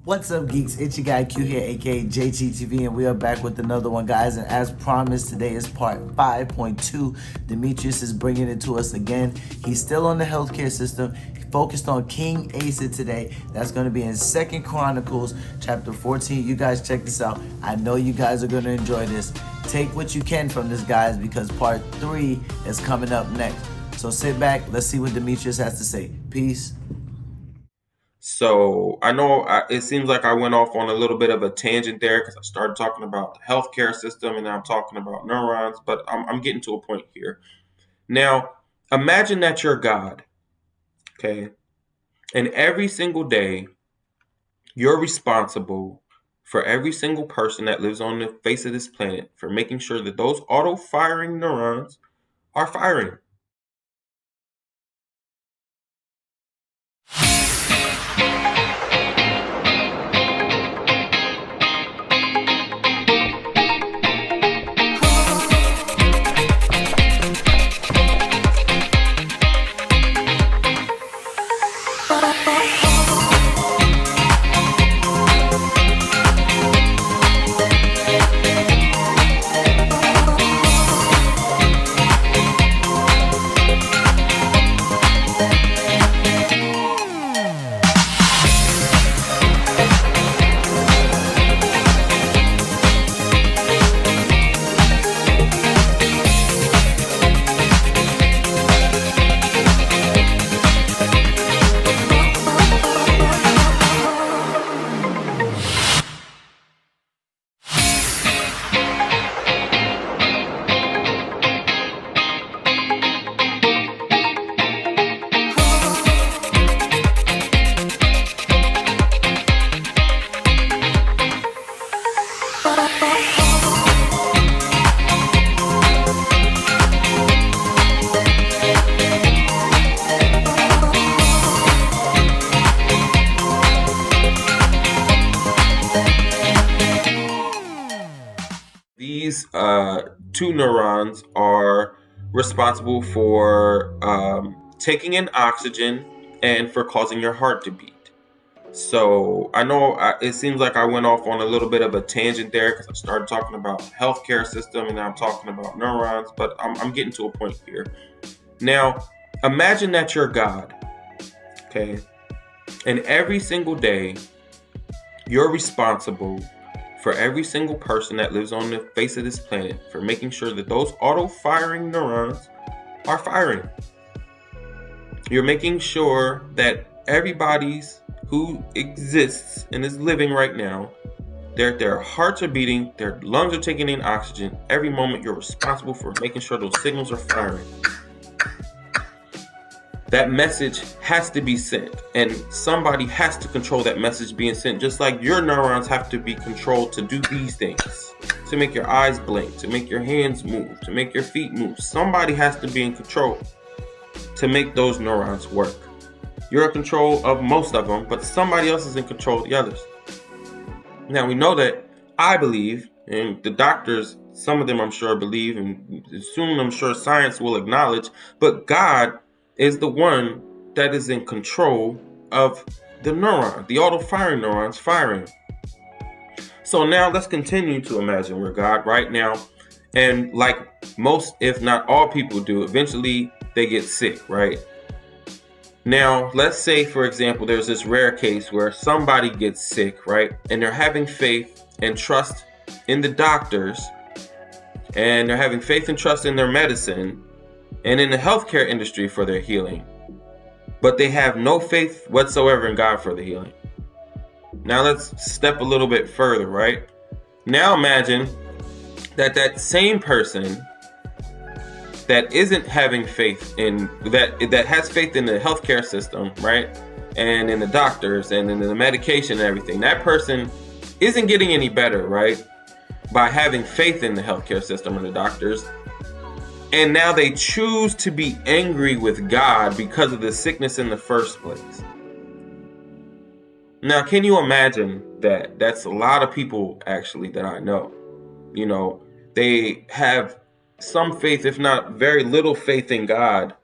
What's up, geeks? It's your guy Q here, aka JTTV, and we are back with another one, guys. And as promised, today is part 5.2. Demetrius is bringing it to us again. He's still on the healthcare system. He focused on King Asa today. That's going to be in 2nd Chronicles, chapter 14. You guys check this out. I know you guys are going to enjoy this. Take what you can from this, guys, because part 3 is coming up next. So sit back. Let's see what Demetrius has to say. Peace. So I know it seems like I went off on a little bit of a tangent there because I started talking about the healthcare system and now I'm talking about neurons, but I'm getting to a point here. Now, imagine that you're God, okay? And every single day, you're responsible for every single person that lives on the face of this planet for making sure that those auto-firing neurons are firing. These two neurons are responsible for taking in oxygen and for causing your heart to beat. So I know it seems like I went off on a little bit of a tangent there because I started talking about the healthcare system and now I'm talking about neurons, but I'm getting to a point here. Now, imagine that you're God, okay? And every single day, you're responsible for every single person that lives on the face of this planet for making sure that those auto-firing neurons are firing. You're making sure that everybody's who exists and is living right now, their hearts are beating, their lungs are taking in oxygen. Every moment you're responsible for making sure those signals are firing. That message has to be sent, and somebody has to control that message being sent, just like your neurons have to be controlled to do these things, to make your eyes blink, to make your hands move, to make your feet move. Somebody has to be in control to make those neurons work. You're in control of most of them, but somebody else is in control of the others. Now, we know that I believe, and the doctors, some of them I'm sure believe, and soon I'm sure science will acknowledge, but God is the one that is in control of the neuron, the auto-firing neurons firing. So now let's continue to imagine we're God right now. And like most, if not all people do, eventually they get sick, right? Now, let's say, for example, there's this rare case where somebody gets sick, right? And they're having faith and trust in the doctors, and they're having faith and trust in their medicine and in the healthcare industry for their healing, but they have no faith whatsoever in God for the healing. Now let's step a little bit further, right? Now imagine that same person that isn't having faith in that has faith in the healthcare system, right? And in the doctors and in the medication and everything. That person isn't getting any better, right? By having faith in the healthcare system and the doctors. And now they choose to be angry with God because of the sickness in the first place. Now, can you imagine that? That's a lot of people actually that I know. You know, they have some faith, if not very little faith in God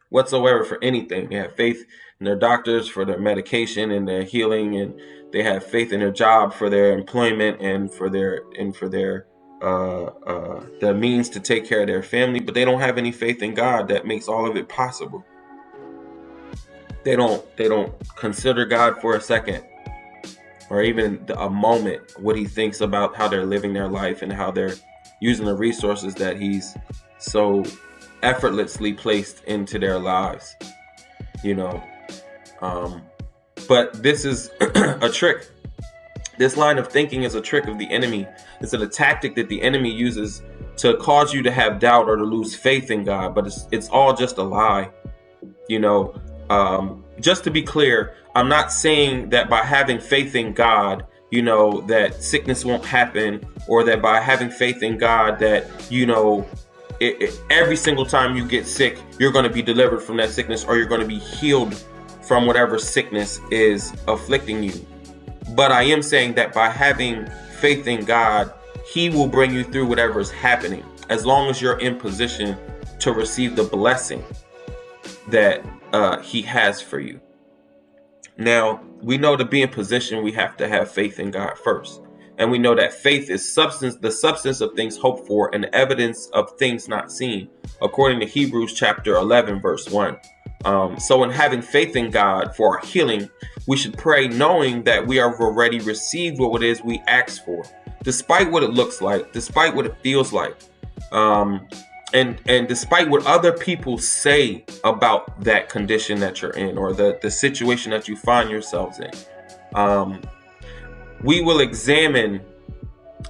whatsoever for anything. They have faith in their doctors for their medication and their healing, and they have faith in their job for their employment and for their the means to take care of their family, but they don't have any faith in God that makes all of it possible. They don't consider God for a second, or even a moment, what he thinks about how they're living their life and how they're using the resources that he's so effortlessly placed into their lives, but this is a trick. This line of thinking is a trick of the enemy. It's a tactic that the enemy uses to cause you to have doubt or to lose faith in God, but it's all just a lie. Just to be clear, I'm not saying that by having faith in God, that sickness won't happen, or that by having faith in God that, every single time you get sick, you're going to be delivered from that sickness, or you're going to be healed from whatever sickness is afflicting you. But I am saying that by having faith in God, he will bring you through whatever is happening, as long as you're in position to receive the blessing that he has for you. Now, we know to be in position, we have to have faith in God first. And we know that faith is the substance of things hoped for, and evidence of things not seen, according to Hebrews chapter 11, verse 1. So in having faith in God for our healing, we should pray knowing that we have already received what it is we asked for, despite what it looks like, despite what it feels like, and despite what other people say about that condition that you're in, or the situation that you find yourselves in. We will examine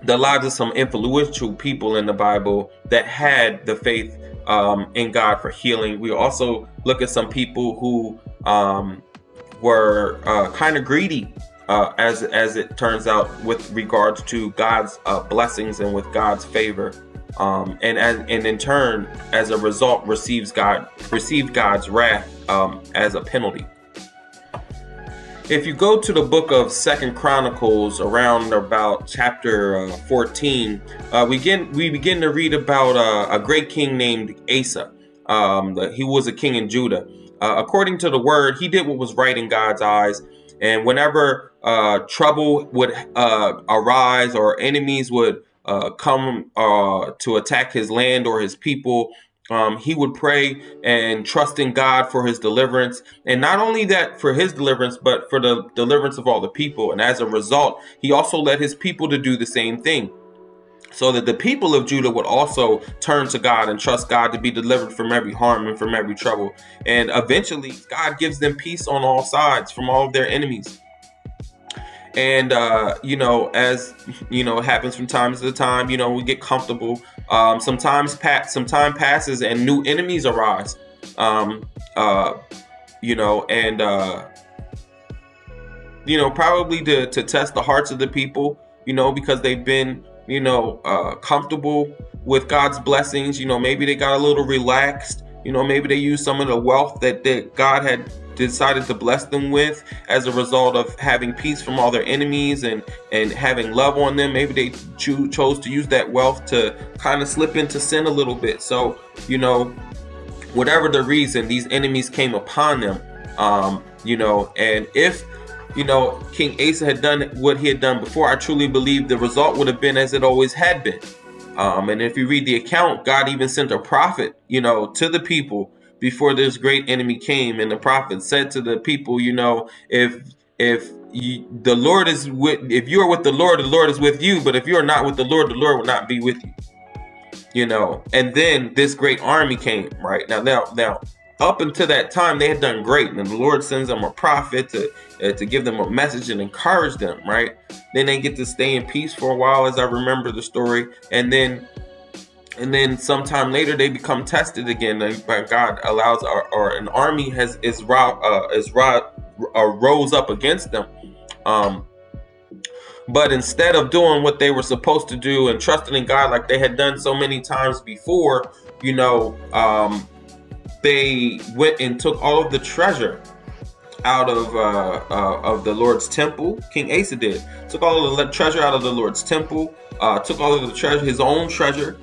the lives of some influential people in the Bible that had the faith in God for healing. We also look at some people who were kind of greedy, as it turns out, with regards to God's blessings and with God's favor, and in turn, as a result, received God's wrath as a penalty. If you go to the book of 2 Chronicles, around about chapter 14, we begin to read about a great king named Asa. He was a king in Judah. According to the word, he did what was right in God's eyes. And whenever trouble would arise, or enemies would come to attack his land or his people, he would pray and trust in God for his deliverance. And not only that, for his deliverance, but for the deliverance of all the people. And as a result, he also led his people to do the same thing, so that the people of Judah would also turn to God and trust God to be delivered from every harm and from every trouble. And eventually, God gives them peace on all sides from all of their enemies. And, as, happens from time to time, we get comfortable. Some time passes and new enemies arise, probably to test the hearts of the people, because they've been, comfortable with God's blessings. Maybe they got a little relaxed, maybe they used some of the wealth that God had decided to bless them with as a result of having peace from all their enemies and having love on them. Maybe they chose to use that wealth to kind of slip into sin a little bit. So, whatever the reason, these enemies came upon them, and if, King Asa had done what he had done before, I truly believe the result would have been as it always had been. And if you read the account, God even sent a prophet, to the people before this great enemy came, and the prophet said to the people, if the Lord is if you are with the Lord is with you. But if you are not with the Lord will not be with you. And then this great army came. Right now, up until that time, they had done great, and the Lord sends them a prophet to give them a message and encourage them. Right. Then they get to stay in peace for a while, as I remember the story, and then sometime later they become tested again. But God allows, or an army rose up against them. But instead of doing what they were supposed to do and trusting in God like they had done so many times before, they went and took all of the treasure out of the Lord's temple. King Asa took all of the treasure out of the Lord's temple, took all of the treasure, his own treasure,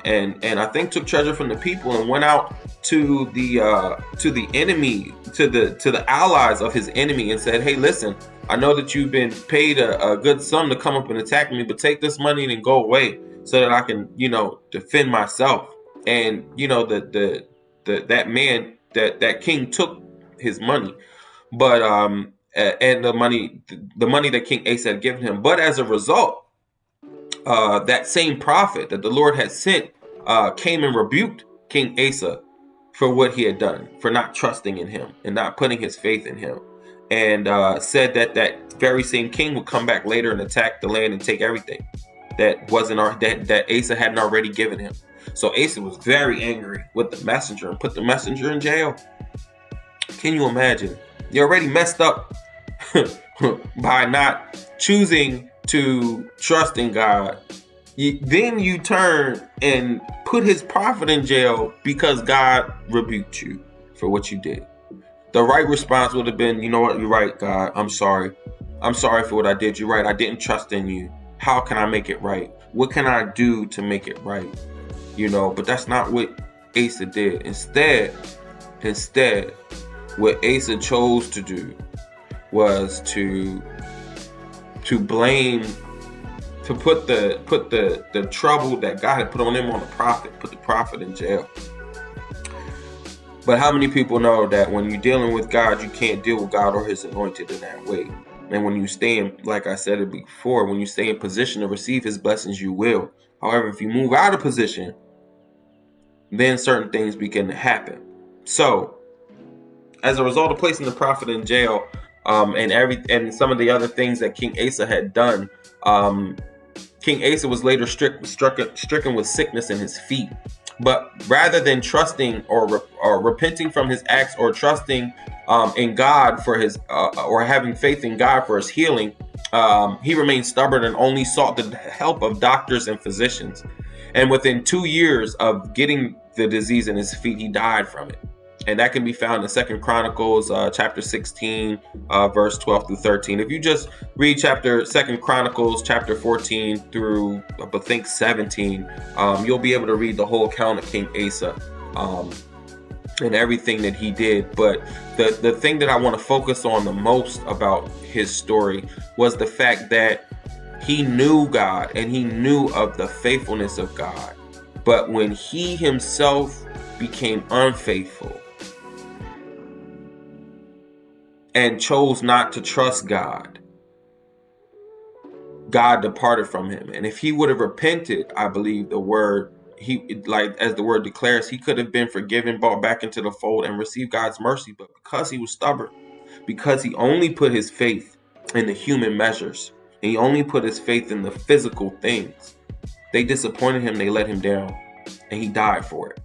and I think took treasure from the people and went out to the enemy, to the allies of his enemy, and said, hey, listen, I know that you've been paid a good sum to come up and attack me, but take this money and go away so that I can, defend myself. And that king took his money, but and the money that King Asa had given him. But as a result, that same prophet that the Lord had sent came and rebuked King Asa for what he had done, for not trusting in him and not putting his faith in him, and said that very same king would come back later and attack the land and take everything that that Asa hadn't already given him. So Asa was very angry with the messenger and put the messenger in jail. Can you imagine? You're already messed up by not choosing to trust in God. Then you turn and put his prophet in jail because God rebuked you for what you did. The right response would have been, you know what, you're right, God. I'm sorry. I'm sorry for what I did. You're right. I didn't trust in you. How can I make it right? What can I do to make it right? But that's not what Asa did. Instead, what Asa chose to do was to blame, to put the trouble that God had put on him on the prophet, put the prophet in jail. But how many people know that when you're dealing with God, you can't deal with God or his anointed in that way? And when you stay in, like I said it before, when you stay in position to receive his blessings, you will. However, if you move out of position, then certain things begin to happen. So, as a result of placing the prophet in jail, and some of the other things that King Asa had done, King Asa was later stricken with sickness in his feet. But rather than trusting or repenting from his acts or trusting in God for his or having faith in God for his healing, he remained stubborn and only sought the help of doctors and physicians. And within 2 years of getting the disease in his feet, he died from it. And that can be found in 2 Chronicles chapter 16, verse 12 through 13. If you just read 2 Chronicles chapter 14 through, I think, 17, you'll be able to read the whole account of King Asa and everything that he did. But the thing that I want to focus on the most about his story was the fact that he knew God and he knew of the faithfulness of God. But when he himself became unfaithful and chose not to trust God, God departed from him. And if he would have repented, I believe the word, as the word declares, he could have been forgiven, brought back into the fold, and received God's mercy. But because he was stubborn, because he only put his faith in the human measures, and he only put his faith in the physical things, they disappointed him, they let him down, and he died for it.